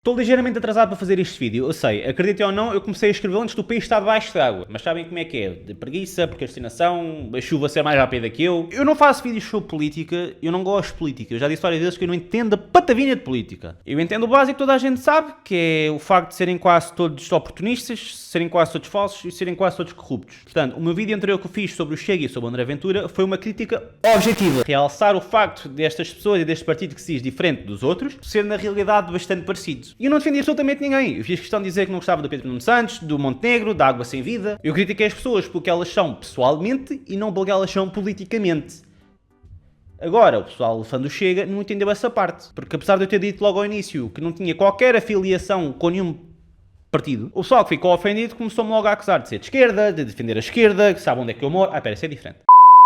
Estou ligeiramente atrasado para fazer este vídeo, eu sei, acreditem ou não, eu comecei a escrever antes do país estar debaixo de água, mas sabem como é que é, de preguiça, procrastinação, a chuva ser mais rápida que eu. Eu não faço vídeos sobre política, eu não gosto de política, eu já disse várias vezes que eu não entendo a patavinha de política. Eu entendo o básico que toda a gente sabe, que é o facto de serem quase todos oportunistas, serem quase todos falsos e serem quase todos corruptos. Portanto, o meu vídeo anterior que eu fiz sobre o Chega e sobre o André Ventura foi uma crítica objetiva, realçar o facto destas pessoas e deste partido que se diz diferente dos outros, ser na realidade bastante parecido. E eu não defendi absolutamente ninguém. Eu fiz questão de dizer que não gostava do Pedro Nuno Santos, do Montenegro, da Água Sem Vida. Eu critiquei as pessoas porque elas são pessoalmente e não porque elas são politicamente. Agora, o pessoal fã do Chega não entendeu essa parte. Porque apesar de eu ter dito logo ao início que não tinha qualquer afiliação com nenhum partido, o pessoal que ficou ofendido começou-me logo a acusar de ser de esquerda, de defender a esquerda, que sabe onde é que eu moro. Pera, isso é diferente.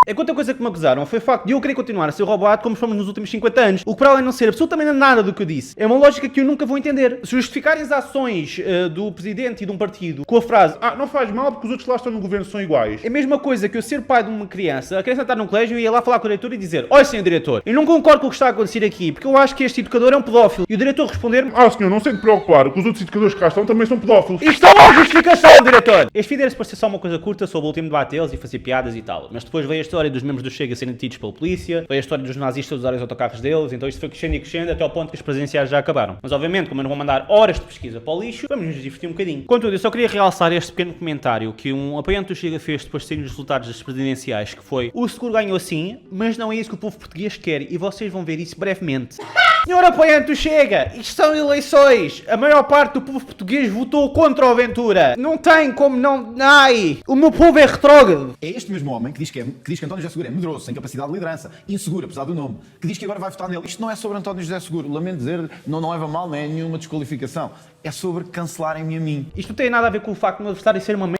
A outra coisa que me acusaram foi o facto de eu querer continuar a ser roubado como fomos nos últimos 50 anos, o que para além de não ser absolutamente nada do que eu disse, é uma lógica que eu nunca vou entender. Se justificarem as ações do presidente e de um partido com a frase não faz mal porque os outros lá estão no governo são iguais, é a mesma coisa que eu ser pai de uma criança, a criança está num colégio e ia lá falar com o diretor e dizer: olha, senhor diretor, eu não concordo com o que está a acontecer aqui, porque eu acho que este educador é um pedófilo. E o diretor responder-me: senhor, não se tem de preocupar, que os outros educadores que cá estão também são pedófilos. isto é uma justificação, diretor! Este vídeo era se parecer só uma coisa curta sobre o último debate deles e fazer piadas e tal, mas depois veio a história dos membros do Chega serem detidos pela polícia, veio a história dos nazistas usarem os autocarros deles, então isto foi crescendo e crescendo até ao ponto que as presenciais já acabaram. Mas obviamente, como eu não vou mandar horas de pesquisa para o lixo, vamos nos divertir um bocadinho. Contudo, eu só queria realçar este pequeno comentário que um apoiante do Chega fez depois de saírem os resultados das presidenciais, que foi: o seguro ganhou sim, mas não é isso que o povo português quer, e vocês vão ver isso brevemente. Senhor apoiante do Chega, isto são eleições. A maior parte do povo português votou contra o Ventura. Não tem como não... Ai, o meu povo é retrógrado. É este mesmo homem que diz que António José Seguro é medroso, sem capacidade de liderança, inseguro, apesar do nome, que diz que agora vai votar nele. Isto não é sobre António José Seguro, lamento dizer, não leva mal, não é nenhuma desqualificação. É sobre cancelarem-me a mim. Isto não tem nada a ver com o facto de meu adversário ser uma merda.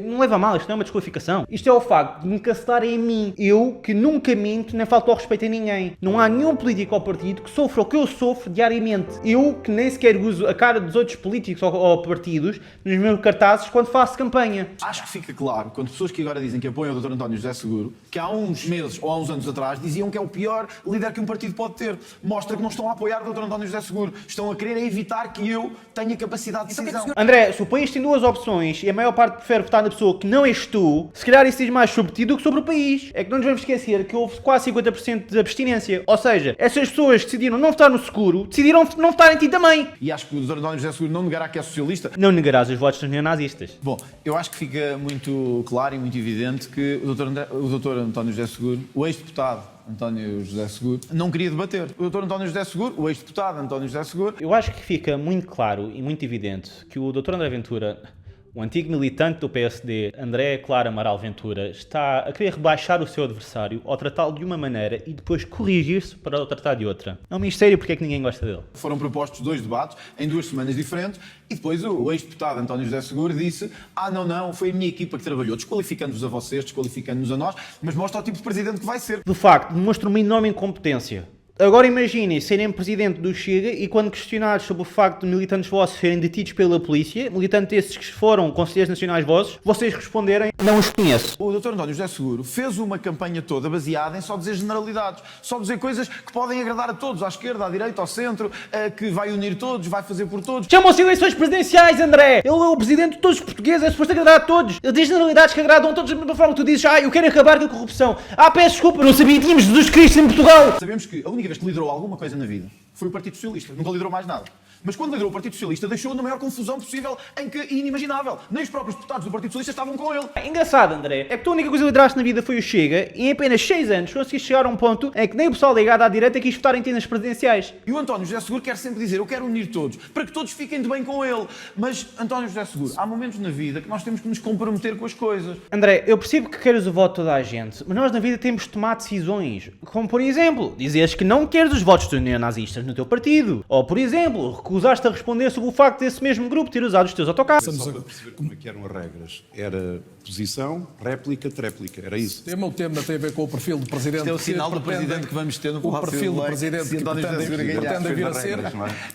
Não leva mal, isto não é uma desqualificação. Isto é o facto de me cancelarem em mim. Eu, que nunca minto, nem falto ao respeito a ninguém. Não há nenhum político ou partido que sofra o que eu sofro diariamente. Eu, que nem sequer uso a cara dos outros políticos ou partidos nos meus cartazes quando faço campanha. Acho que fica claro, quando pessoas que agora dizem que apoiam o Dr. António José Seguro, que há uns meses ou há uns anos atrás diziam que é o pior líder que um partido pode ter. Mostra que não estão a apoiar o Dr. António José Seguro. Estão a querer evitar que eu tenha capacidade de decisão. André, se o país tem duas opções e a maior parte prefere votar na pessoa que não és tu, se calhar isso diz mais sobre ti do que sobre o país. É que não nos vamos esquecer que houve quase 50% de abstinência. Ou seja, essas pessoas que decidiram não votar no seguro, decidiram não votar em ti também. E acho que o Dr. António José Seguro não negará que é socialista. Não negarás os votos dos neonazistas. Bom, eu acho que fica muito claro e muito evidente que o Dr. António José Seguro, o ex-deputado António José Seguro, não queria debater. O Dr. António José Seguro, o ex-deputado António José Seguro... Eu acho que fica muito claro e muito evidente que o Dr. André Ventura, o antigo militante do PSD, André Clara Amaral Ventura, está a querer rebaixar o seu adversário ao tratá-lo de uma maneira e depois corrigir-se para o tratar de outra. É um mistério porque é que ninguém gosta dele. Foram propostos 2 debates em 2 semanas diferentes e depois o ex-deputado António José Seguro disse: não, foi a minha equipa que trabalhou, desqualificando-vos a vocês, desqualificando-nos a nós, mas mostra o tipo de presidente que vai ser. De facto, demonstra uma enorme incompetência. Agora imaginem serem presidente do Chega e quando questionados sobre o facto de militantes vossos serem detidos pela polícia, militantes esses que foram conselheiros nacionais vossos, vocês responderem: não os conheço. O Dr. António José Seguro fez uma campanha toda baseada em só dizer generalidades, só dizer coisas que podem agradar a todos, à esquerda, à direita, ao centro, que vai unir todos, vai fazer por todos. Chamam-se eleições presidenciais, André! Ele é o presidente de todos os portugueses, é suposto agradar a todos. Ele diz generalidades que agradam a todos da mesma forma que tu dizes: eu quero acabar com a corrupção. Peço desculpa, não sabia que tínhamos Jesus Cristo em Portugal. Sabemos que a única vez que liderou alguma coisa na vida foi o Partido Socialista, nunca liderou mais nada. Mas quando liderou o Partido Socialista deixou na maior confusão possível, em que inimaginável. Nem os próprios deputados do Partido Socialista estavam com ele. É engraçado, André, é que tu a única coisa que lideraste na vida foi o Chega e em apenas 6 anos conseguiste chegar a um ponto em que nem o pessoal ligado à direita quis votar em ti nas presidenciais. E o António José Seguro quer sempre dizer: eu quero unir todos, para que todos fiquem de bem com ele. Mas, António José Seguro, há momentos na vida que nós temos que nos comprometer com as coisas. André, eu percebo que queres o voto de toda a gente, mas nós na vida temos de tomar decisões. Como, por exemplo, dizeres que não queres os votos dos neonazistas no teu partido. Ou, por exemplo, recusaste a responder sobre o facto desse mesmo grupo ter usado os teus autocarros. Só para perceber como é que eram as regras. Era posição, réplica, tréplica. Era isso. O tema tem a ver com o perfil do Presidente. Este é o sinal do Presidente que vamos ter no o perfil do Presidente que pretende vir a ser.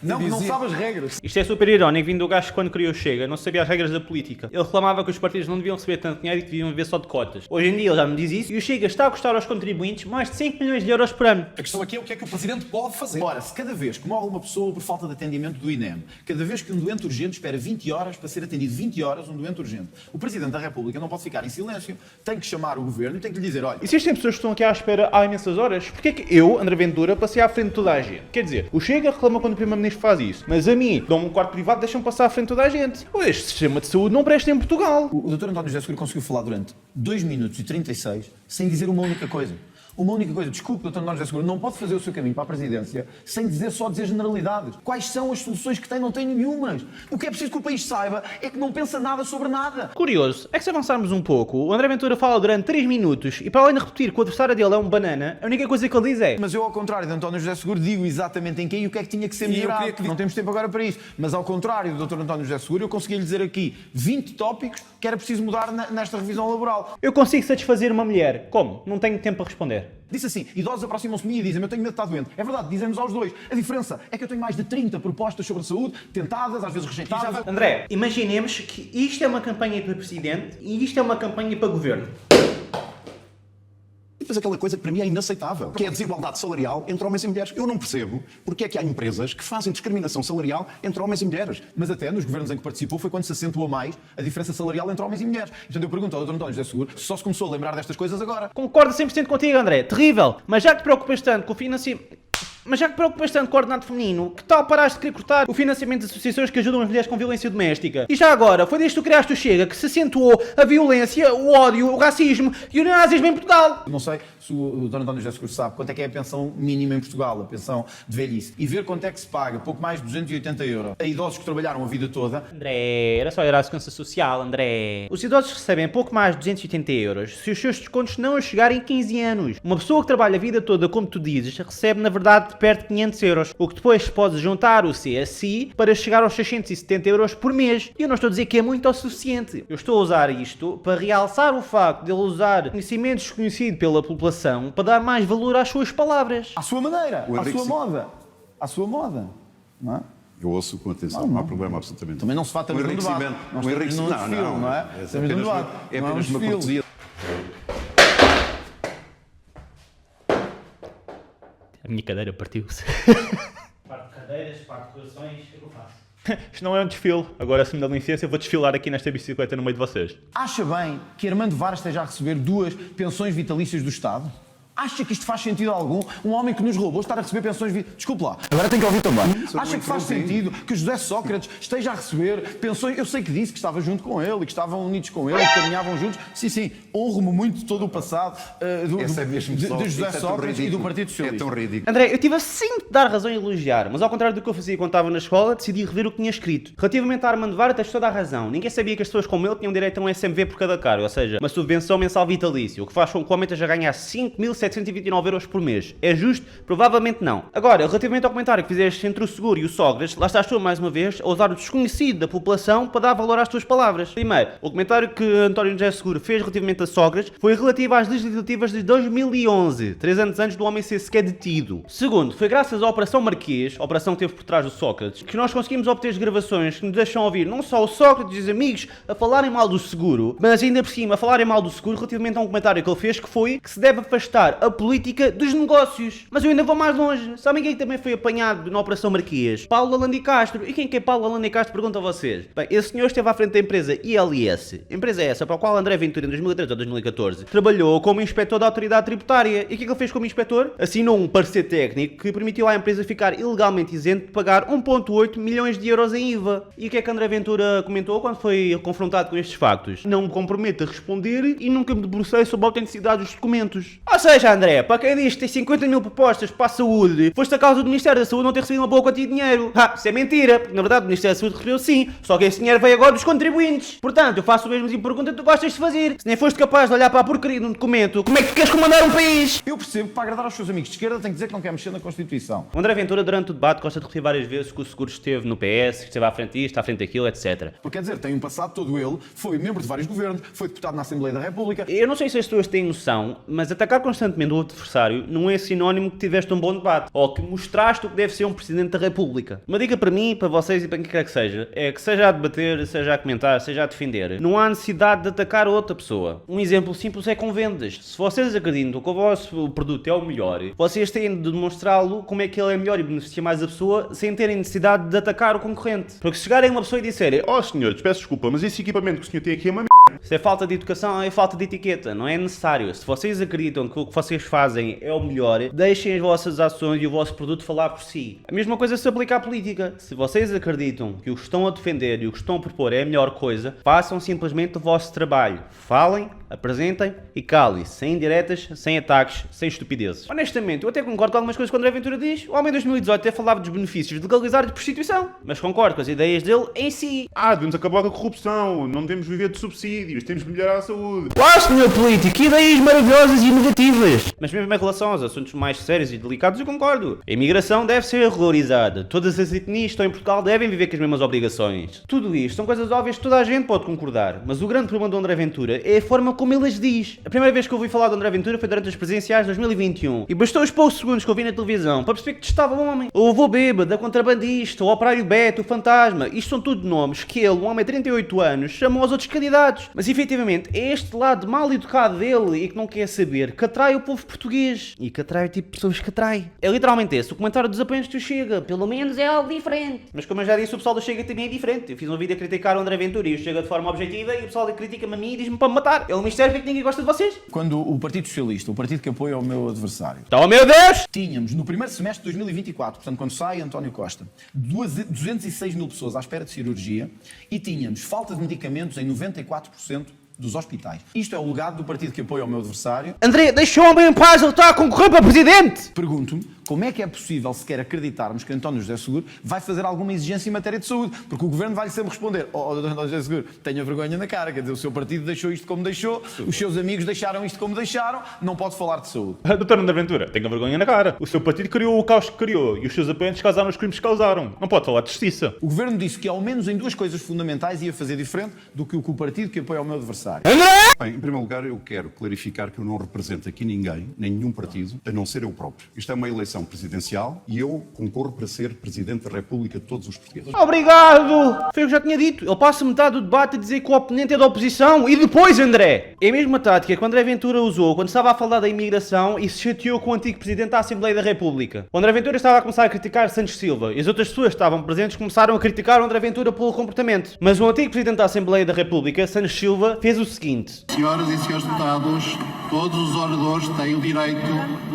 Não sabe as regras. Isto é super irónico, vindo do gajo que quando criou o Chega não sabia as regras da política. Ele reclamava que os partidos não deviam receber tanto dinheiro e que deviam viver só de cotas. Hoje em dia ele já me diz isso e o Chega está a custar aos contribuintes mais de 5 milhões de euros por ano. A questão aqui é o que é que o Presidente pode fazer. Ora, se cada vez que morre uma pessoa por falta de atendimento atendimento do INEM. Cada vez que um doente urgente espera 20 horas para ser atendido, 20 horas, um doente urgente. O Presidente da República não pode ficar em silêncio, tem que chamar o Governo e tem que lhe dizer, olha... E se existem pessoas que estão aqui à espera há imensas horas, porquê é que eu, André Ventura, passei à frente de toda a gente? Quer dizer, o Chega reclama quando o Primeiro-Ministro faz isso, mas a mim, dão-me um quarto privado, deixam passar à frente de toda a gente. Este sistema de saúde não presta em Portugal. O Dr. António José Seguro conseguiu falar durante 2 minutos e 36 sem dizer uma única coisa. Uma única coisa, desculpe, Dr. António José Seguro, não pode fazer o seu caminho para a presidência sem só dizer generalidades. Quais são as soluções que tem? Não tem nenhumas. O que é preciso que o país saiba é que não pensa nada sobre nada. Curioso é que se avançarmos um pouco, o André Ventura fala durante 3 minutos e para além de repetir que o adversário dele é um banana, a única coisa que ele diz é... Mas eu, ao contrário de António José Seguro, digo exatamente em quem e o que é que tinha que ser melhorado. Não temos tempo agora para isso. Mas ao contrário do Dr. António José Seguro, eu consegui lhe dizer aqui 20 tópicos que era preciso mudar nesta revisão laboral. Eu consigo satisfazer uma mulher. Como? Não tenho tempo para responder. Disse assim, idosos aproximam-se de mim e dizem, eu tenho medo de estar doente. É verdade, dizemos aos dois. A diferença é que eu tenho mais de 30 propostas sobre a saúde, tentadas, às vezes rejeitadas. André, imaginemos que isto é uma campanha para presidente e isto é uma campanha para governo. E depois aquela coisa que para mim é inaceitável, que é a desigualdade salarial entre homens e mulheres. Eu não percebo porque é que há empresas que fazem discriminação salarial entre homens e mulheres. Mas até nos governos em que participou foi quando se acentuou mais a diferença salarial entre homens e mulheres. Portanto, eu pergunto ao Dr. António José Seguro se só se começou a lembrar destas coisas agora. Concordo 100% contigo, André. Terrível. Mas já que te preocupas tanto com o financiamento... Mas já que preocupas tanto com o ordenado feminino, que tal paraste de querer cortar o financiamento de associações que ajudam as mulheres com violência doméstica? E já agora, foi desde que tu criaste o Chega que se acentuou a violência, o ódio, o racismo e o neonazismo em Portugal. Não sei se o Dr. António José Seguro sabe quanto é que é a pensão mínima em Portugal, a pensão de velhice. E ver quanto é que se paga, pouco mais de 280 euros, a idosos que trabalharam a vida toda. André, era só ir à segurança social, André. Os idosos recebem pouco mais de 280 euros se os seus descontos não chegarem a 15 anos. Uma pessoa que trabalha a vida toda, como tu dizes, recebe na verdade de perto de 500 euros. O que depois pode juntar o CSI para chegar aos 670 euros por mês. E eu não estou a dizer que é muito ou suficiente. Eu estou a usar isto para realçar o facto de ele usar conhecimento desconhecido pela população para dar mais valor às suas palavras. À sua maneira, O à Henrique sua sim. moda. À sua moda. Não é? Eu ouço com atenção, não há problema absolutamente. Também não se fata O num debate. enriquecimento, Nós o estamos num enriquecimento, desfile, não é? É Estamos num debate. é Não é um apenas uma desfile. cortesia. A minha cadeira partiu-se. Parte de cadeiras, parte de corações, o que é que eu faço? Isto não é um desfile. Agora, se me dá licença, eu vou desfilar aqui nesta bicicleta no meio de vocês. Acha bem que Armando Varas esteja a receber 2 pensões vitalícias do Estado? Acha que isto faz sentido algum? Um homem que nos roubou estar a receber pensões vitalícias... Desculpe lá, agora tem que ouvir também. Acha que faz sentido que José Sócrates esteja a receber pensões... Eu sei que disse que estava junto com ele e que estavam unidos com ele, que caminhavam juntos. Sim, sim, honro-me muito de todo o passado de José Sócrates e do Partido Socialista. É tão ridículo. André, eu tive assim de dar razão em elogiar, mas ao contrário do que eu fazia quando estava na escola, decidi rever o que tinha escrito. Relativamente a Armando Vara, tens toda a razão. Ninguém sabia que as pessoas como ele tinham direito a um SMV por cada cargo, ou seja, uma subvenção mensal vitalícia, o que faz com que o homem esteja a ganhar 5.729 euros por mês. É justo? Provavelmente não. Agora, relativamente ao comentário que fizeste entre o Seguro e o Sócrates, lá estás tu, mais uma vez, a usar o desconhecido da população para dar valor às tuas palavras. Primeiro, o comentário que António José Seguro fez relativamente a Sócrates foi relativo às legislativas de 2011, 3 anos antes do homem ser sequer detido. Segundo, foi graças à Operação Marquês, a operação que teve por trás do Sócrates, que nós conseguimos obter as gravações que nos deixam ouvir não só o Sócrates e os amigos a falarem mal do Seguro, mas ainda por cima a falarem mal do Seguro relativamente a um comentário que ele fez que foi que se deve afastar a política dos negócios. Mas eu ainda vou mais longe. Sabem quem também foi apanhado na Operação Marquês? Paulo Alandi Castro. E quem que é Paulo Alandi Castro? Pergunto a vocês. Bem, esse senhor esteve à frente da empresa ILS. Empresa essa para a qual André Ventura, em 2013 ou 2014, trabalhou como inspetor da autoridade tributária. E o que é que ele fez como inspetor? Assinou um parecer técnico que permitiu à empresa ficar ilegalmente isento de pagar 1,8 milhões de euros em IVA. E o que é que André Ventura comentou quando foi confrontado com estes factos? Não me comprometo a responder e nunca me debrucei sobre a autenticidade dos documentos. Ou seja, André, para quem diz que tem 50 mil propostas para a saúde, foste a causa do Ministério da Saúde não ter recebido uma boa quantia de dinheiro. Isso é mentira, porque na verdade o Ministério da Saúde recebeu sim, só que esse dinheiro veio agora dos contribuintes. Portanto, eu faço o mesmo tipo de pergunta que tu gostas de fazer. Se nem foste capaz de olhar para a porcaria de um documento, como é que tu queres comandar um país? Eu percebo que para agradar aos seus amigos de esquerda tem que dizer que não quer mexer na Constituição. O André Ventura, durante o debate, gosta de repetir várias vezes que o Seguro esteve no PS, que esteve à frente disto, à frente daquilo, etc. Porque quer dizer, tem um passado todo ele, foi membro de vários governos, foi deputado na Assembleia da República. Eu não sei se as pessoas têm noção, mas atacar constantemente constantemente o adversário não é sinónimo que tiveste um bom debate ou que mostraste o que deve ser um Presidente da República. Uma dica para mim, para vocês e para quem quer que seja, é que seja a debater, seja a comentar, seja a defender, não há necessidade de atacar a outra pessoa. Um exemplo simples é com vendas. Se vocês acreditam que o vosso produto é o melhor, vocês têm de demonstrá-lo como é que ele é melhor e beneficia mais a pessoa sem terem necessidade de atacar o concorrente. Porque se chegarem uma pessoa e disserem: Oh senhores, peço desculpa, mas esse equipamento que o senhor tem aqui é uma isso é falta de educação, é falta de etiqueta, não é necessário. Se vocês acreditam que o que vocês fazem é o melhor, deixem as vossas ações e o vosso produto falar por si. A mesma coisa se aplica à política. Se vocês acreditam que o que estão a defender e o que estão a propor é a melhor coisa, façam simplesmente o vosso trabalho. Falem, apresentem e calem-se, sem indiretas, sem ataques, sem estupidezes. Honestamente, eu até concordo com algumas coisas que o André Ventura diz. O homem em 2018 até falava dos benefícios de legalizar a prostituição, mas concordo com as ideias dele em si. devemos acabar com a corrupção, não devemos viver de subsídios, temos de melhorar a saúde. Lá, senhor político, ideias maravilhosas e negativas. Mas mesmo em relação aos assuntos mais sérios e delicados, eu concordo. A imigração deve ser regularizada. Todas as etnias que estão em Portugal devem viver com as mesmas obrigações. Tudo isto são coisas óbvias que toda a gente pode concordar. Mas o grande problema do André Ventura é a forma como ele as diz. A primeira vez que eu ouvi falar do André Ventura foi durante as presidenciais de 2021. E bastou os poucos segundos que eu vi na televisão para perceber que testava o homem. O avô bêbado, a contrabandista, o operário Beto, o fantasma. Isto são tudo nomes que ele, um homem de 38 anos, chamou aos outros candidatos. Mas efetivamente é este lado mal educado dele e que não quer saber que atrai o povo português. E que atrai o tipo de pessoas que atrai. É literalmente esse o comentário dos apoiantes do Chega. Pelo menos é algo diferente. Mas como eu já disse, o pessoal do Chega também é diferente. Eu fiz um vídeo a criticar o André Ventura e o Chega de forma objetiva e o pessoal critica-me a mim e diz-me para me matar. É um mistério que ninguém gosta de vocês. Quando o Partido Socialista, o partido que apoia o meu adversário, Oh meu Deus! tínhamos no primeiro semestre de 2024, portanto quando sai António Costa, 206 mil pessoas à espera de cirurgia e tínhamos falta de medicamentos em 94% dos hospitais. Isto é o legado do partido que apoia o meu adversário. André, deixa o homem em paz, ele está a concorrer para presidente! Pergunto-me como é que é possível sequer acreditarmos que António José Seguro vai fazer alguma exigência em matéria de saúde, porque o Governo vai-lhe sempre responder: Dr. António José Seguro, tenha vergonha na cara, quer dizer, o seu partido deixou isto como deixou, os seus amigos deixaram isto como deixaram, não pode falar de saúde. Doutor André Ventura, tenha vergonha na cara. O seu partido criou o caos que criou e os seus apoiantes causaram os crimes que causaram. Não pode falar de justiça. O Governo disse que ao menos em duas coisas fundamentais ia fazer diferente do que o partido que apoia o meu adversário. Bem, em primeiro lugar, eu quero clarificar que eu não represento aqui ninguém, nem nenhum partido, a não ser eu próprio. Isto é uma eleição presidencial e eu concorro para ser Presidente da República de todos os portugueses. Obrigado! Foi o que já tinha dito. Ele passa metade do debate a dizer que o oponente é da oposição e depois, André! É a mesma tática que o André Ventura usou quando estava a falar da imigração e se chateou com o antigo Presidente da Assembleia da República. O André Ventura estava a começar a criticar Santos Silva e as outras pessoas que estavam presentes começaram a criticar o André Ventura pelo comportamento. Mas o antigo Presidente da Assembleia da República, Santos Silva, fez o seguinte: Senhoras e senhores deputados, todos os oradores têm o direito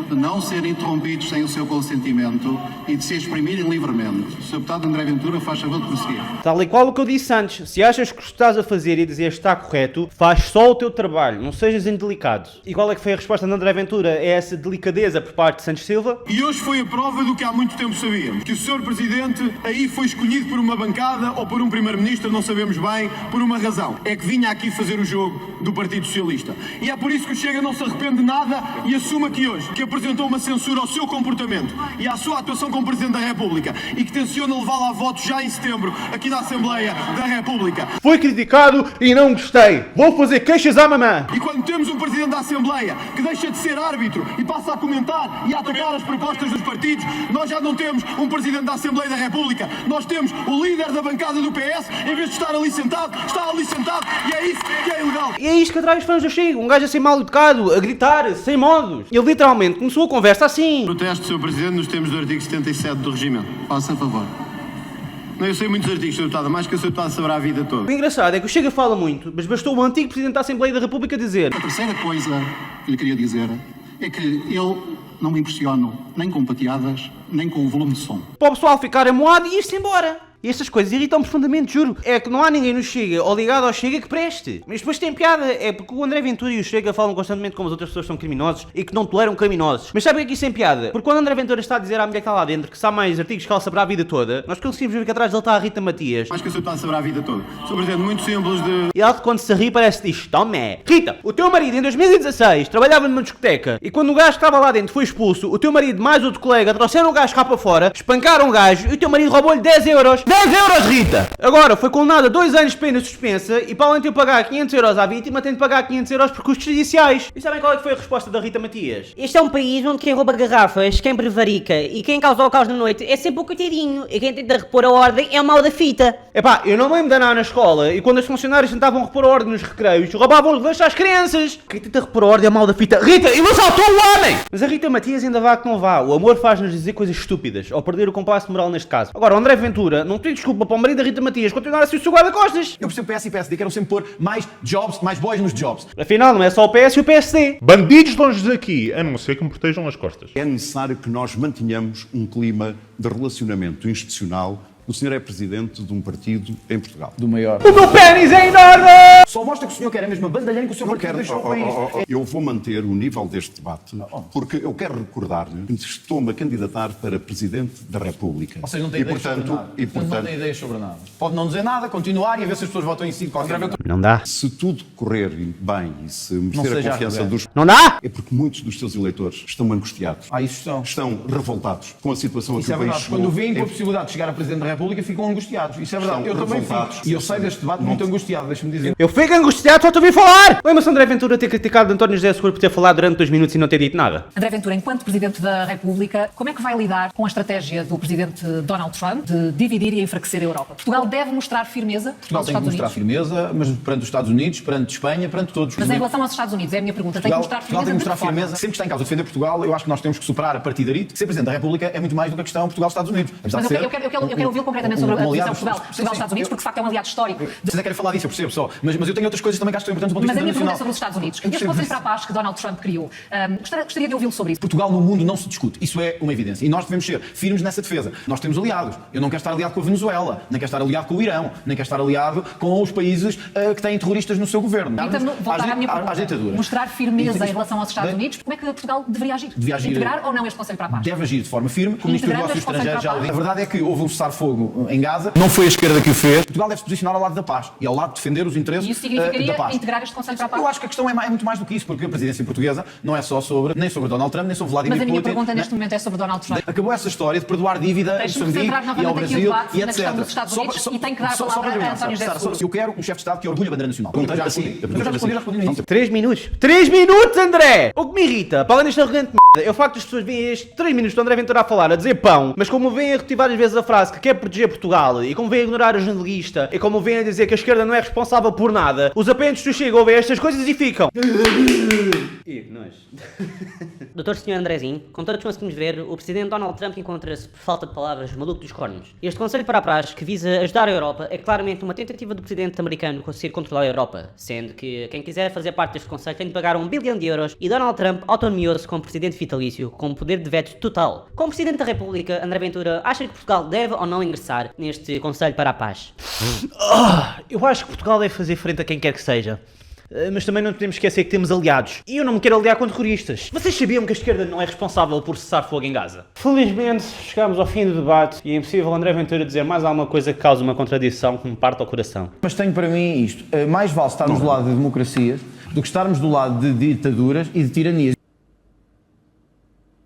de não ser interrompidos sem o seu consentimento e de se exprimirem livremente. O Sr. Deputado André Ventura faz favor de prosseguir. Tal e qual o que eu disse antes, se achas que o que estás a fazer e dizer está correto, faz só o teu trabalho, não sejas indelicado. E qual é que foi a resposta de André Ventura? É essa delicadeza por parte de Santos Silva? E hoje foi a prova do que há muito tempo sabíamos, que o Sr. Presidente aí foi escolhido por uma bancada ou por um Primeiro-Ministro, não sabemos bem, por uma razão. É que vinha aqui fazer o jogo do Partido Socialista. E é por isso que o Chega não se arrepende de nada e assume aqui hoje que apresentou uma censura ao seu comportamento e à sua atuação como Presidente da República e que tenciona levá-la a votos já em setembro aqui na Assembleia da República. Foi criticado e não gostei. Vou fazer queixas à mamã. E quando temos um Presidente da Assembleia que deixa de ser árbitro e passa a comentar e a atacar as propostas dos partidos, nós já não temos um Presidente da Assembleia da República. Nós temos o líder da bancada do PS, em vez de estar ali sentado, está ali sentado e é isso que é ilegal. E é isto que atrai os fãs do Chega, um gajo a ser mal educado, a gritar, sem modos. Ele literalmente começou a conversa assim. Protesto, Sr. Presidente, nos termos do artigo 77 do regimento. Faça favor. Não, eu sei muitos artigos, Sr. Deputado, mais que o Sr. Deputado saberá a vida toda. O engraçado é que o Chega fala muito, mas bastou o antigo Presidente da Assembleia da República dizer: A terceira coisa que lhe queria dizer é que eu não me impressiono nem com pateadas, nem com o volume de som. para o pessoal ficar amoado e ir-se embora. E estas coisas irritam-me profundamente, juro. É que não há ninguém no Chega ou ligado ao Chega que preste. Mas depois tem piada, é porque o André Ventura e o Chega falam constantemente como as outras pessoas são criminosos e que não toleram criminosos. Mas sabe o que é que isso tem piada? Porque quando o André Ventura está a dizer à mulher que está lá dentro que sabe mais artigos que ela saberá a vida toda, nós conseguimos ver que atrás dele está a Rita Matias. Mais que o Sr. Deputado saberá a vida toda. Sr. Presidente, muito simples de... E ela quando se ri parece que diz: Tomé, Rita, o teu marido em 2016 trabalhava numa discoteca e quando o gajo que estava lá dentro foi expulso, o teu marido mais outro colega trouxeram o gajo cá para fora, espancaram o gajo e o teu marido roubou-lhe 10 euros. 10 euros, Rita! Agora, foi condenada a 2 anos de pena suspensa e para além de eu pagar 500 euros à vítima, tenho de pagar 500 euros por custos judiciais. E sabem qual é que foi a resposta da Rita Matias? Este é um país onde quem rouba garrafas, quem prevarica e quem causa o caos na noite é sempre o coitadinho. E quem tenta repor a ordem é o mal da fita. Epá, eu não me lembro de andar na escola e quando os funcionários tentavam repor a ordem nos recreios, roubavam os lanches às crianças. Quem tenta repor a ordem é o mal da fita. Rita, ele assaltou o homem! Mas a Rita Matias ainda vá que não vá. O amor faz-nos dizer coisas estúpidas, ou perder o compasso moral neste caso. Agora, o André Ventura não tem desculpa para o marido da Rita Matias continuar a ser o seu guarda-costas. Eu percebo PS e PSD querem sempre pôr mais jobs, mais boys nos jobs. Afinal, não é só o PS e o PSD. Bandidos longe daqui, a não ser que me protejam as costas. É necessário que nós mantenhamos um clima de relacionamento institucional. O senhor é presidente de um partido em Portugal. Do maior. O meu pênis é enorme! Só mostra que o senhor quer a mesma bandalheira que o senhor partido deixou o país. Eu vou manter o nível deste debate, porque eu quero recordar-lhe que estou-me a candidatar para Presidente da República. Ou seja, não tem ideias sobre nada. Não tem ideias sobre nada. Pode não dizer nada, continuar e a ver se as pessoas votam em si de qualquer maneira. Não dá. Se tudo correr bem e se merecer seja a confiança arrogante. dos... Não dá? É porque muitos dos seus eleitores estão angustiados. Isso são. Estão revoltados com a situação a que Isso é o país verdade. chegou. Quando veem com a possibilidade de chegar a Presidente da República, ficam angustiados. Isso é verdade. Estão Eu também revoltados. fico. E eu saio deste debate muito angustiado, deixa-me dizer. Eu fico angustiado só te ouvir falar! Lembra-se André Ventura ter criticado António José Seguro por ter falado durante 2 minutos e não ter dito nada? André Ventura, enquanto Presidente da República, como é que vai lidar com a estratégia do Presidente Donald Trump de dividir e enfraquecer a Europa? Portugal deve mostrar firmeza Portugal aos tem que Estados mostrar Unidos? firmeza, mas perante os Estados Unidos, perante Espanha, perante todos. Mas em relação aos Estados Unidos, é a minha pergunta, tem que mostrar Portugal firmeza tem que de mostrar que forma? firmeza. Sempre que está em causa defender Portugal, eu acho que nós temos que superar a partidarite. Ser Presidente da República é muito mais do que a questão Portugal-Estados Unidos. Mas eu quero ouvi-lo concretamente sobre a posição Portugal-Estados Unidos, porque de facto é um aliado histórico. Vocês querem falar disso, eu percebo só. Mas eu tenho outras coisas também que acho que são importantes do ponto de Mas a vista minha pergunta é internacional. sobre os Estados Unidos. E este Conselho para a Paz que Donald Trump criou, gostaria de ouvi-lo sobre isso. Portugal no mundo não se discute. Isso é uma evidência. E nós devemos ser firmes nessa defesa. Nós temos aliados. Eu não quero estar aliado com a Venezuela, nem quero estar aliado com o Irão, nem quero estar aliado com os países que têm terroristas no seu governo. Então, voltar à minha Às ditaduras. pergunta. Mostrar firmeza em relação aos Estados Unidos, como é que Portugal deveria agir? Devia agir. Integrar ou não este Conselho para a Paz? Deve agir de forma firme, como o Ministro dos Integrando Negócios este Estrangeiros já o Conselho disse. A verdade é que houve um cessar-fogo em Gaza. Não foi a esquerda que o fez. Portugal deve se posicionar ao lado da paz e ao lado de defender os interesses E isso da significaria paz. integrar este Conselho para a Paz? Eu acho que a questão é muito mais do que isso, porque a presidência portuguesa não é só nem sobre Donald Trump, nem sobre Vladimir Mas a minha Putin. pergunta neste momento é sobre Donald Trump. Acabou essa história de perdoar dívida a Deixe-me Moçambique centrar e ao novamente aqui o Brasil debate e na etc. questão dos Estados Unidos e tem que dar a palavra a António José Seguro. Eu quero um chefe de Estado que orgulhe a bandeira nacional. Já respondi. Já respondi nisso. 3 minutos. 3 minutos, André! O que me irrita, para além deste arrogante merda, é o facto das pessoas verem estes 3 minutos do André Ventura a falar, a dizer pão, mas como vêm a repetir várias vezes a frase que quer proteger Portugal, e como vêm a ignorar a jornalista, e como vêm a dizer que a esquerda não é responsável por nada, os apenas do Chega ouvem estas coisas e ficam. Ih, nós. Doutor Sr. Andrezinho, como todos conseguimos ver, o Presidente Donald Trump encontra-se, por falta de palavras, maluco dos cornos. Este Conselho para a Paz, que visa ajudar a Europa, é claramente uma tentativa do Presidente americano conseguir controlar a Europa, sendo que quem quiser fazer parte deste Conselho tem de pagar 1 bilhão de euros e Donald Trump autonomeou-se como Presidente vitalício, com poder de veto total. Como Presidente da República, André Ventura acha que Portugal deve ou não ingressar neste Conselho para a Paz? Eu acho que Portugal deve fazer frente a quem quer que seja. Mas também não podemos esquecer que temos aliados. E eu não me quero aliar com terroristas. Vocês sabiam que a esquerda não é responsável por cessar fogo em Gaza? Felizmente, chegámos ao fim do debate e é impossível André Ventura dizer mais alguma coisa que cause uma contradição que me parte ao coração. Mas tenho para mim isto. Mais vale estarmos do lado de democracias do que estarmos do lado de ditaduras e de tiranias.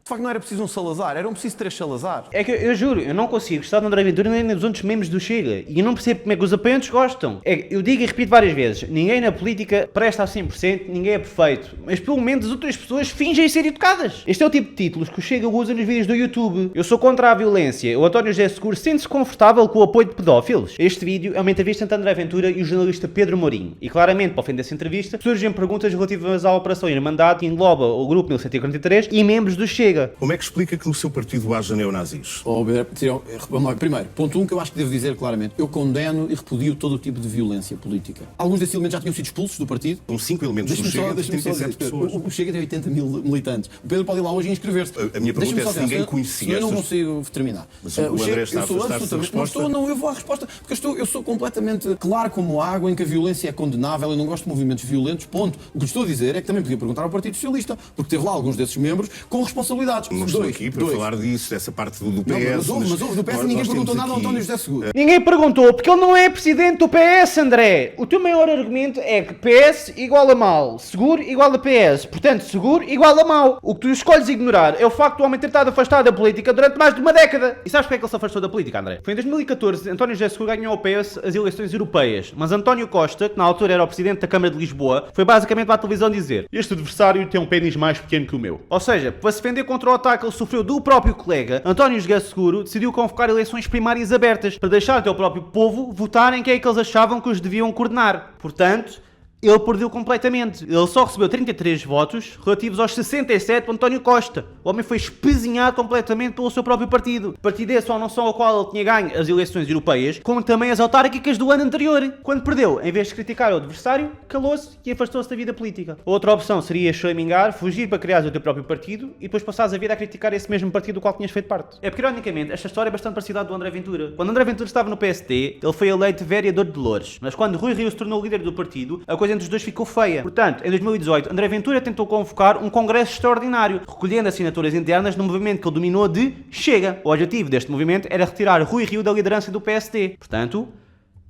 De facto, não era preciso um Salazar, eram preciso 3 Salazar. É que eu juro, eu não consigo gostar de André Ventura nem dos outros membros do Chega. E eu não percebo como é que os apoiantes gostam. Eu digo e repito várias vezes, ninguém na política presta a 100%, ninguém é perfeito. Mas pelo menos as outras pessoas fingem ser educadas. Este é o tipo de títulos que o Chega usa nos vídeos do YouTube. Eu sou contra a violência. O António José Seguro sente-se confortável com o apoio de pedófilos. Este vídeo é uma entrevista entre André Ventura e o jornalista Pedro Mourinho. E claramente, para o fim dessa entrevista, surgem perguntas relativas à Operação Irmandade que engloba o Grupo 1143 e membros do Chega. Como é que explica que o seu partido haja neonazis? Vamos lá. Primeiro, ponto 1 que eu acho que devo dizer claramente. Eu condeno e repudio todo o tipo de violência política. Alguns desses elementos já tinham sido expulsos do partido. Com 5 elementos do Chega, Deixa-me só 37 dizer, pessoas. o Chega tem 80 mil militantes. O Pedro pode ir lá hoje e inscrever-se. A minha pergunta é se ninguém conhecia Eu não estas- consigo terminar. Mas o André está a afastar-se da resposta. Eu vou à resposta. Porque eu sou completamente claro como água em que a violência é condenável. Eu não gosto de movimentos violentos, ponto. O que estou a dizer é que também podia perguntar ao Partido Socialista, porque teve lá alguns desses membros com responsabilidade responsabilidades. Não estou aqui para falar disso, dessa parte do PS. Mas houve do PS e ninguém perguntou nada ao António José Seguro. Ninguém perguntou, porque ele não é presidente do PS, André. O teu maior argumento é que PS igual a mal, Seguro igual a PS, portanto Seguro igual a mau. O que tu escolhes ignorar é o facto do homem ter estado afastado da política durante mais de uma década. E sabes porque é que ele se afastou da política, André? Foi em 2014, António José Seguro ganhou ao PS as eleições europeias, mas António Costa, que na altura era o presidente da Câmara de Lisboa, foi basicamente para a televisão dizer: Este adversário tem um pênis mais pequeno que o meu. ou seja, para se defender contra o ataque que ele sofreu do próprio colega, António José Seguro decidiu convocar eleições primárias abertas para deixar até o próprio povo votar em quem é que eles achavam que os deviam coordenar. Portanto, ele perdeu completamente. Ele só recebeu 33 votos relativos aos 67 do António Costa. O homem foi espezinhado completamente pelo seu próprio partido. Partido esse não só ao qual ele tinha ganho as eleições europeias, como também as autárquicas do ano anterior. Quando perdeu, em vez de criticar o adversário, calou-se e afastou-se da vida política. Outra opção seria chamingar, fugir para criar o teu próprio partido e depois passares a vida a criticar esse mesmo partido do qual tinhas feito parte. É porque, ironicamente, esta história é bastante parecida à do André Ventura. Quando André Ventura estava no PSD, ele foi eleito vereador de Loures. Mas quando Rui Rio se tornou líder do partido, a coisa entre os dois ficou feia. Portanto, em 2018, André Ventura tentou convocar um congresso extraordinário, recolhendo assinaturas internas no movimento que ele dominou de Chega. O objetivo deste movimento era retirar Rui Rio da liderança do PSD. Portanto,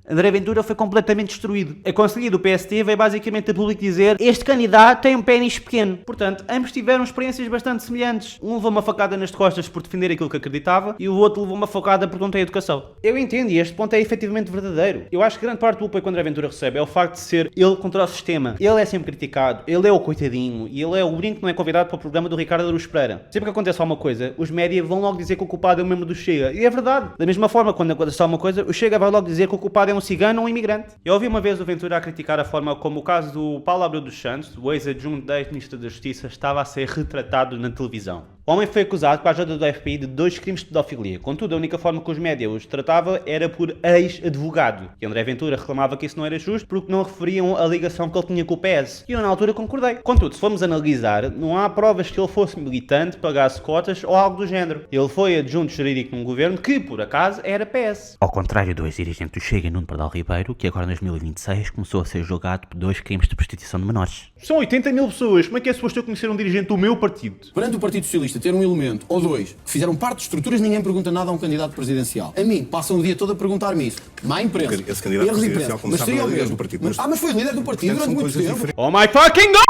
André Ventura foi completamente destruído. A conselhia do PST veio basicamente a público dizer: este candidato tem um pênis pequeno. Portanto, ambos tiveram experiências bastante semelhantes. Um levou uma facada nas costas por defender aquilo que acreditava e o outro levou uma facada porque não tem educação. Eu entendo e este ponto é efetivamente verdadeiro. Eu acho que grande parte do apoio que o André Ventura recebe é o facto de ser ele contra o sistema. Ele é sempre criticado, ele é o coitadinho e ele é o brinco que não é convidado para o programa do Ricardo Araújo Pereira. Sempre que acontece alguma coisa, os médias vão logo dizer que o culpado é um membro do Chega. E é verdade. Da mesma forma, quando acontece alguma coisa, o Chega vai logo dizer que o culpado é um cigano ou um imigrante. Eu ouvi uma vez o Ventura a criticar a forma como o caso do Paulo Abreu dos Santos, o ex-adjunto da ex-ministra da Justiça, estava a ser retratado na televisão. O homem foi acusado, com a ajuda do FBI, de 2 crimes de pedofilia. Contudo, a única forma que os médias os tratavam era por ex-advogado. E André Ventura reclamava que isso não era justo porque não referiam a ligação que ele tinha com o PS. E eu, na altura, concordei. Contudo, se formos analisar, não há provas que ele fosse militante, pagasse cotas ou algo do género. Ele foi adjunto jurídico num governo que, por acaso, era PS. Ao contrário do ex-dirigente do Chega, Nuno Pardal Ribeiro, que agora em 2026 começou a ser julgado por 2 crimes de prostituição de menores. São 80 mil pessoas. Como é que é suposto eu conhecer um dirigente do meu partido? Perante o Partido Socialista ter um elemento ou 2 que fizeram parte de estruturas, ninguém pergunta nada a um candidato presidencial. A mim, passam o dia todo a perguntar-me isso. Má imprensa. Esse candidato presidencial, como sabe, é o líder do partido. Mas foi líder do partido durante muito tempo. Oh my fucking God!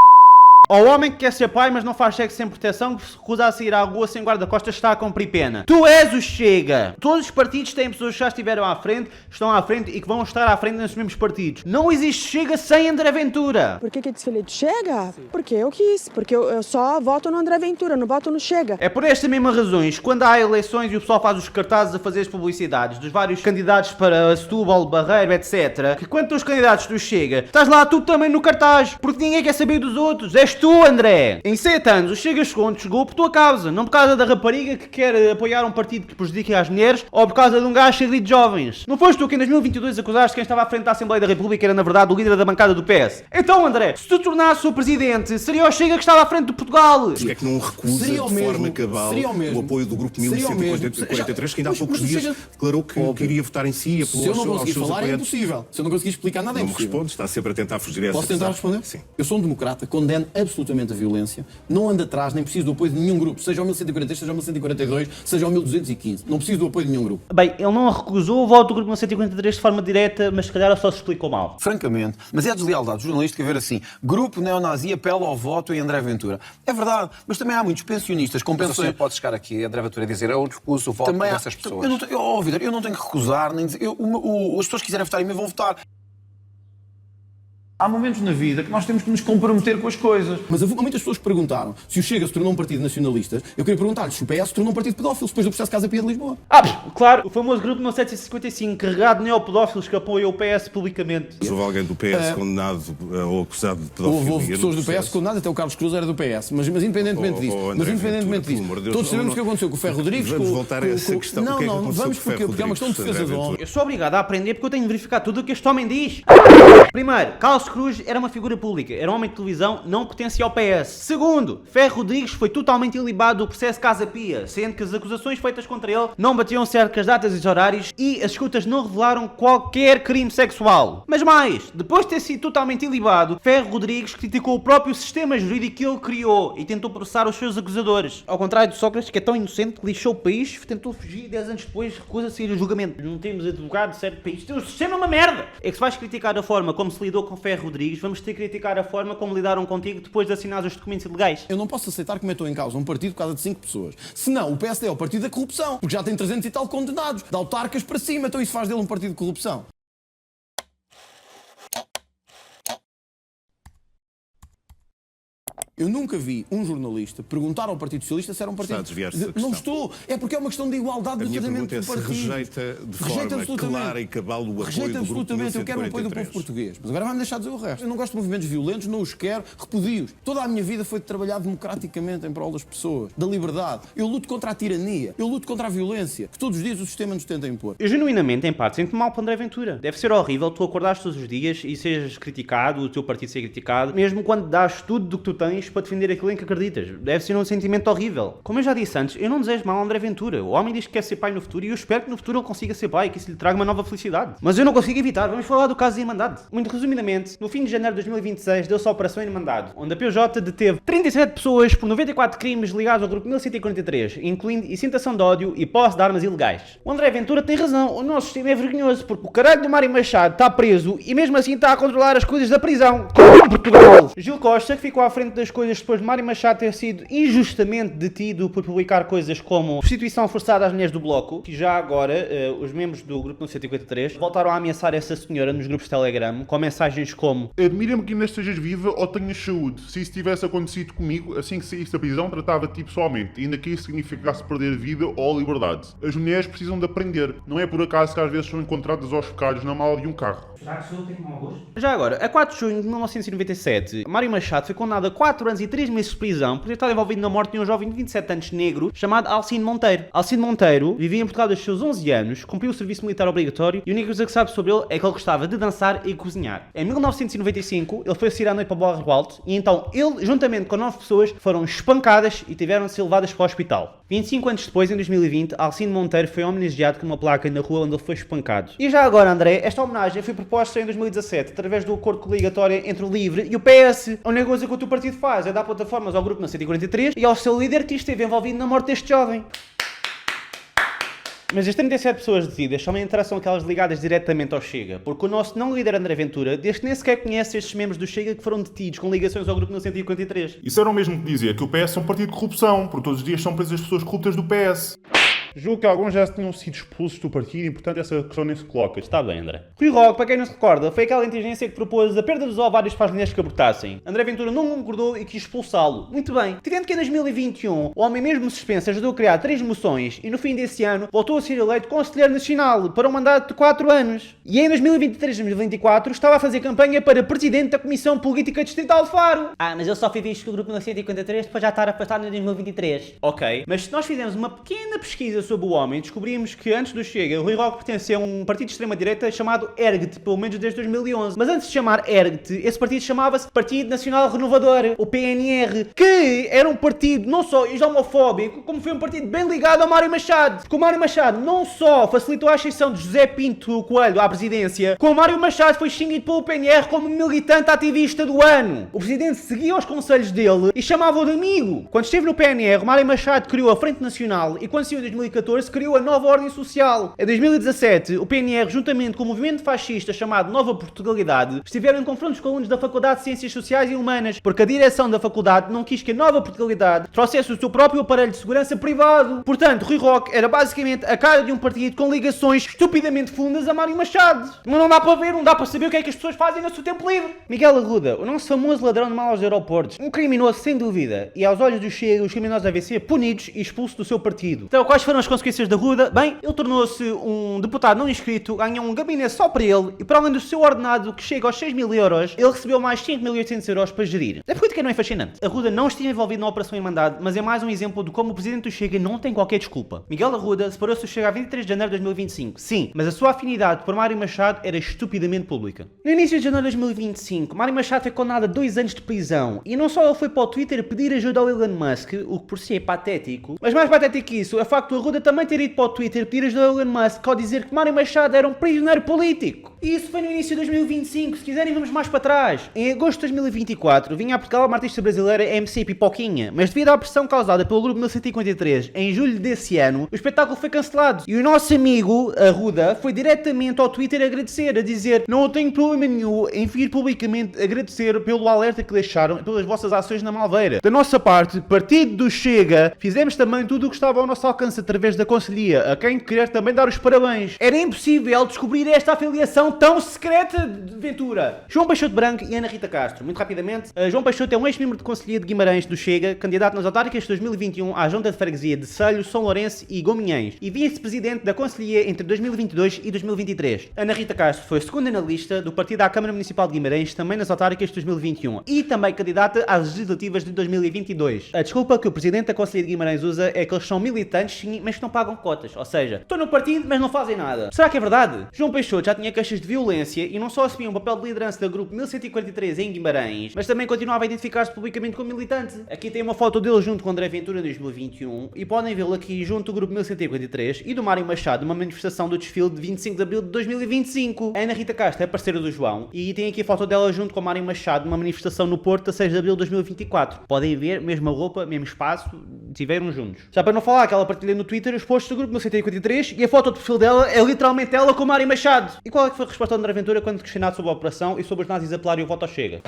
Ao homem que quer ser pai, mas não faz sexo sem proteção, que se recusa a sair à rua sem guarda-costas, está a cumprir pena. Tu és o Chega. Todos os partidos têm pessoas que já estiveram à frente, estão à frente e que vão estar à frente nesses mesmos partidos. Não existe Chega sem André Ventura. Por que desfilei do Chega? Porque eu quis. Porque eu só voto no André Ventura, não voto no Chega. É por estas mesmas razões, quando há eleições e o pessoal faz os cartazes a fazer as publicidades dos vários candidatos para Setúbal, Barreiro, etc., que quando os candidatos do Chega, estás lá tu também no cartaz, porque ninguém quer saber dos outros. És tu, André. Em 7 anos, o Chega chegou por tua causa, não por causa da rapariga que quer apoiar um partido que prejudica as mulheres ou por causa de um gajo cheio de jovens. Não foste tu que em 2022 acusaste quem estava à frente da Assembleia da República era na verdade o líder da bancada do PS. Então, André, se tu tornasses o presidente, seria o Chega que estava à frente de Portugal. Porque é que não recusa de forma cabal o apoio do grupo 1143, que ainda há poucos dias declarou que iria votar em si e apelou se eu não conseguir falar, é impossível. Se eu não conseguir explicar nada, é impossível. Não me responde, está sempre a tentar fugir a essa Posso tentar responder? Sim. Eu sou um democrata, condeno absolutamente a violência, não ando atrás, nem preciso do apoio de nenhum grupo, seja o 1143, seja o 1142, seja o 1215. Não preciso do apoio de nenhum grupo. Bem, ele não recusou o voto do grupo 1143 de forma direta, mas se calhar só se explicou mal. Francamente, mas é a deslealdade jornalística ver assim, grupo neonazi apela ao voto em André Ventura. É verdade, mas também há muitos pensionistas com pensões... Mas o senhor pode chegar aqui, André Ventura, e dizer eu recuso o voto dessas pessoas. Eu não tenho que recusar, nem dizer... as pessoas que quiserem votar em mim vão votar. Há momentos na vida que nós temos que nos comprometer com as coisas. Mas muitas pessoas perguntaram se o Chega se tornou um partido nacionalista. Eu queria perguntar-lhes se o PS se tornou um partido pedófilo depois do processo de Casa Pia de Lisboa. Claro, o famoso grupo 1755, carregado de neopedófilos que apoia o PS publicamente. Mas houve alguém do PS condenado ou acusado de pedofilia? Houve pessoas do PS condenadas, até o Carlos Cruz era do PS. Mas independentemente disso, todos sabemos o que aconteceu com o Ferro Rodrigues. Vamos voltar a essa questão. Não, vamos porque é uma questão de defesa de honra. Eu sou obrigado a aprender porque eu tenho de verificar tudo o que este homem diz. Primeiro, Carlos Cruz era uma figura pública, era um homem de televisão, não pertencia ao PS. Segundo, Ferro Rodrigues foi totalmente ilibado do processo Casa Pia, sendo que as acusações feitas contra ele não batiam certo com as datas e os horários e as escutas não revelaram qualquer crime sexual. Mas mais, depois de ter sido totalmente ilibado, Ferro Rodrigues criticou o próprio sistema jurídico que ele criou e tentou processar os seus acusadores. Ao contrário de Sócrates, que é tão inocente que lixou o país, tentou fugir e 10 anos depois recusa sair a julgamento. Não temos advogado, certo país. O sistema é uma merda! É que se vais criticar a forma como se lidou com Ferro Rodrigues, vamos ter que criticar a forma como lidaram contigo depois de assinar os documentos ilegais. Eu não posso aceitar que metam em causa um partido por causa de 5 pessoas. Senão, o PSD é o partido da corrupção, porque já tem 300 e tal condenados, de autarcas para cima, então isso faz dele um partido de corrupção. Eu nunca vi um jornalista perguntar ao Partido Socialista se era um partido... Não estou. É porque é uma questão de igualdade de tratamento do partido. Rejeita de forma clara e cabal o apoio do Grupo 1143. Eu quero o apoio do povo português. Mas agora vai-me deixar dizer o resto. Eu não gosto de movimentos violentos, não os quero, repudio-os. Toda a minha vida foi de trabalhar democraticamente em prol das pessoas, da liberdade. Eu luto contra a tirania, eu luto contra a violência, que todos os dias o sistema nos tenta impor. Eu genuinamente, em parte, sinto mal para André Ventura. Deve ser horrível tu acordares todos os dias e sejas criticado, o teu partido ser criticado, mesmo quando dás tudo do que tu tens para defender aquilo em que acreditas. Deve ser um sentimento horrível. Como eu já disse antes, eu não desejo mal a André Ventura. O homem diz que quer ser pai no futuro e eu espero que no futuro ele consiga ser pai e que isso lhe traga uma nova felicidade. Mas eu não consigo evitar. Vamos falar do caso da Irmandade. Muito resumidamente, no fim de janeiro de 2026 deu-se a Operação Irmandade, onde a PJ deteve 37 pessoas por 94 crimes ligados ao Grupo 1143, incluindo incitação de ódio e posse de armas ilegais. O André Ventura tem razão. O nosso sistema é vergonhoso porque o caralho do Mário Machado está preso e mesmo assim está a controlar as coisas da prisão. Como Portugal! Gil Costa, que ficou à frente das coisas depois de Mário Machado ter sido injustamente detido por publicar coisas como prostituição forçada às mulheres do Bloco, que já agora os membros do Grupo 1143 voltaram a ameaçar essa senhora nos grupos de Telegram com mensagens como: admira-me que ainda estejas viva ou tenhas saúde. Se isso tivesse acontecido comigo, assim que saísse da prisão, tratava-te pessoalmente, ainda que isso significasse perder vida ou liberdade. As mulheres precisam de aprender. Não é por acaso que às vezes são encontradas aos focados na mala de um carro. Já agora, a 4 de junho de 1997, Mário Machado foi condenado a 4 anos e 3 meses de prisão por ter estado envolvido na morte de um jovem de 27 anos negro chamado Alcino Monteiro. Alcino Monteiro vivia em Portugal desde os seus 11 anos, cumpriu o serviço militar obrigatório e a única coisa que sabe sobre ele é que ele gostava de dançar e cozinhar. Em 1995, ele foi sair à noite para o Bairro Alto e então ele, juntamente com 9 pessoas, foram espancadas e tiveram de ser levadas para o hospital. 25 anos depois, em 2020, Alcino Monteiro foi homenageado com uma placa na rua onde ele foi espancado. E já agora, André, esta homenagem foi proposta em 2017 através do acordo coligatório entre o LIVRE e o PS. A única coisa que o teu partido faz é dar plataformas ao Grupo 1143 e ao seu líder que esteve envolvido na morte deste jovem. Mas as 37 pessoas detidas somente interessam aquelas ligadas diretamente ao Chega, porque o nosso não líder André Ventura diz que nem sequer conhece estes membros do Chega que foram detidos com ligações ao Grupo 1143. Isso era o mesmo que dizer que o PS é um partido de corrupção, porque todos os dias são presas pessoas corruptas do PS. Julgo que alguns já tinham sido expulsos do partido e, portanto, essa questão nem se coloca. Está bem, André. Rui Roque, para quem não se recorda, foi aquela inteligência que propôs a perda dos ovários para as mulheres que abortassem. André Ventura não concordou e quis expulsá-lo. Muito bem. Tirando que em 2021 o homem mesmo suspenso ajudou a criar 3 moções e no fim desse ano voltou a ser eleito Conselheiro Nacional para um mandato de 4 anos. E em 2023 e 2024 estava a fazer campanha para Presidente da Comissão Política Distrital de Faro. Mas eu só fui visto que o Grupo 1143 depois já estar afastado em 2023. Ok, mas se nós fizermos uma pequena pesquisa sobre o homem, descobrimos que antes do Chega, o Rui Roque pertencia a um partido de extrema-direita chamado ERGT, pelo menos desde 2011. Mas antes de chamar ERGT, esse partido chamava-se Partido Nacional Renovador, o PNR, que era um partido não só islamofóbico, como foi um partido bem ligado ao Mário Machado. Porque o Mário Machado não só facilitou a ascensão de José Pinto Coelho à presidência, como o Mário Machado foi extinguido pelo PNR como militante ativista do ano. O presidente seguia os conselhos dele e chamava-o de amigo. Quando esteve no PNR, o Mário Machado criou a Frente Nacional e quando saiu em 2014 criou a Nova Ordem Social. Em 2017, o PNR, juntamente com o movimento fascista chamado Nova Portugalidade, estiveram em confrontos com alunos da Faculdade de Ciências Sociais e Humanas, porque a direção da faculdade não quis que a Nova Portugalidade trouxesse o seu próprio aparelho de segurança privado. Portanto, Rui Roque era basicamente a cara de um partido com ligações estupidamente fundas a Mário Machado. Mas não dá para ver, não dá para saber o que é que as pessoas fazem no seu tempo livre. Miguel Arruda, o nosso famoso ladrão de malas aos aeroportos, um criminoso sem dúvida, e aos olhos do Chega, os criminosos devem ser punidos e expulsos do seu partido. Então, quais foram foram as consequências da Ruda? Bem, ele tornou-se um deputado não inscrito, ganhou um gabinete só para ele e para além do seu ordenado que chega aos 6.000 euros, ele recebeu mais 5.800 euros para gerir. A política não é fascinante. A Ruda não esteve envolvido na Operação Irmandade, mas é mais um exemplo de como o presidente do Chega não tem qualquer desculpa. Miguel Arruda separou-se do Chega a 23 de janeiro de 2025. Sim, mas a sua afinidade por Mário Machado era estupidamente pública. No início de janeiro de 2025, Mário Machado foi condenado a 2 anos de prisão e não só ele foi para o Twitter pedir ajuda ao Elon Musk, o que por si é patético, mas mais patético que isso é o facto do Arruda também ter ido para o Twitter pedir ajuda ao Elon Musk ao dizer que Mário Machado era um prisioneiro político. E isso foi no início de 2025, se quiserem vamos mais para trás. Em agosto de 2024, vinha a Portugal uma artista brasileira MC Pipoquinha, mas devido à pressão causada pelo grupo 1153 em julho desse ano, o espetáculo foi cancelado. E o nosso amigo, Arruda, foi diretamente ao Twitter agradecer, a dizer: não tenho problema nenhum em vir publicamente agradecer pelo alerta que deixaram pelas vossas ações na Malveira. Da nossa parte, partido do Chega, fizemos também tudo o que estava ao nosso alcance através da Conselhia, a quem querer também dar os parabéns. Era impossível descobrir esta afiliação tão secreta de Ventura. João Peixoto Branco e Ana Rita Castro. Muito rapidamente, João Peixoto é um ex-membro de Conselhia de Guimarães do Chega, candidato nas autárquicas de 2021 à Junta de Freguesia de Selho, São Lourenço e Gominhães e vice-presidente da Conselhia entre 2022 e 2023. Ana Rita Castro foi segunda na lista do partido à Câmara Municipal de Guimarães, também nas autárquicas de 2021 e também candidata às legislativas de 2022. A desculpa que o presidente da Conselhia de Guimarães usa é que eles são militantes, sim, mas que não pagam cotas. Ou seja, estão no partido, mas não fazem nada. Será que é verdade? João Peixoto já tinha queixas de violência e não só assumia um papel de liderança do grupo 1143 em Guimarães, mas também continuava a identificar-se publicamente como militante. Aqui tem uma foto dele junto com André Ventura em 2021 e podem vê-lo aqui junto do grupo 1143 e do Mário Machado numa manifestação do desfile de 25 de abril de 2025. A Ana Rita Castro é parceira do João e tem aqui a foto dela junto com o Mário Machado numa manifestação no Porto a 6 de abril de 2024. Podem ver, mesma roupa, mesmo espaço, estiveram juntos. Já para não falar que ela partilha no Twitter os posts do grupo 1143 e a foto de perfil dela é literalmente ela com o Mário Machado. E qual é que foi a resposta de André Ventura quando questionado sobre a operação e sobre os nazis apelarem o voto ao Chega?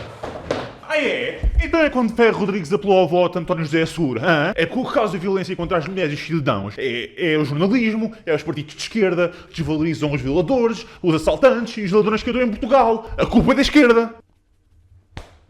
Ah é? Então é quando Ferro Rodrigues apelou ao voto a António José Seguro, hã? É por causa da violência contra as mulheres e os cidadãos. É o jornalismo, é os partidos de esquerda, desvalorizam os violadores, os assaltantes e os ladrões que andam em Portugal. A culpa é da esquerda.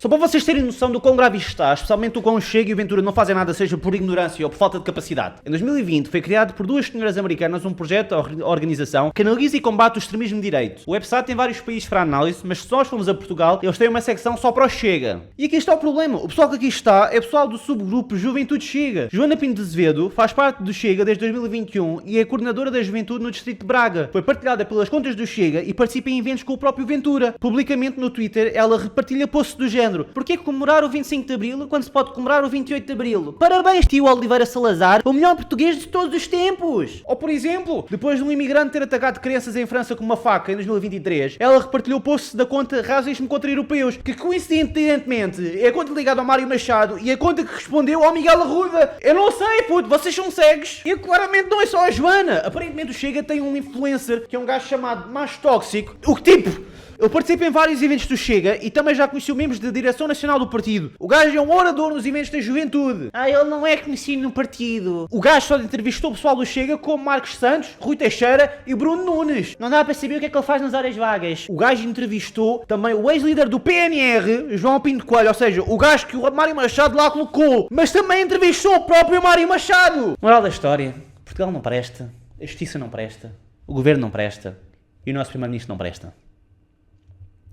Só para vocês terem noção do quão grave isto está, especialmente o quão o Chega e o Ventura não fazem nada, seja por ignorância ou por falta de capacidade. Em 2020 foi criado por duas senhoras americanas um projeto, a organização, que analisa e combate o extremismo de direito. O website tem vários países para análise, mas se nós formos a Portugal, eles têm uma secção só para o Chega. E aqui está o problema, o pessoal que aqui está é pessoal do subgrupo Juventude Chega. Joana Pinto de Azevedo faz parte do Chega desde 2021 e é coordenadora da Juventude no Distrito de Braga. Foi partilhada pelas contas do Chega e participa em eventos com o próprio Ventura. Publicamente no Twitter, ela repartilha posts do género: porquê comemorar o 25 de Abril quando se pode comemorar o 28 de Abril? Parabéns, tio Oliveira Salazar, o melhor português de todos os tempos! Ou por exemplo, depois de um imigrante ter atacado crianças em França com uma faca em 2023, ela repartilhou posts da conta Racismo contra Europeus, que coincidentemente é a conta ligada ao Mário Machado e a conta que respondeu ao Miguel Arruda. Eu não sei, puto, vocês são cegos. E claramente não é só a Joana. Aparentemente o Chega tem um influencer que é um gajo chamado Macho Tóxico, o que tipo... Ele participa em vários eventos do Chega e também já conheceu membros da direção nacional do partido. O gajo é um orador nos eventos da juventude. Ele não é conhecido no partido. O gajo só entrevistou o pessoal do Chega como Marcos Santos, Rui Teixeira e Bruno Nunes. Não dá para saber o que é que ele faz nas horas vagas. O gajo entrevistou também o ex-líder do PNR, João Pinto Coelho, ou seja, o gajo que o Mário Machado lá colocou. Mas também entrevistou o próprio Mário Machado. Moral da história: Portugal não presta, a justiça não presta, o governo não presta e o nosso primeiro-ministro não presta.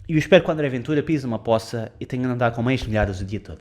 E eu espero que o André Ventura pise uma poça e tenha de andar com meias milhares o dia todo.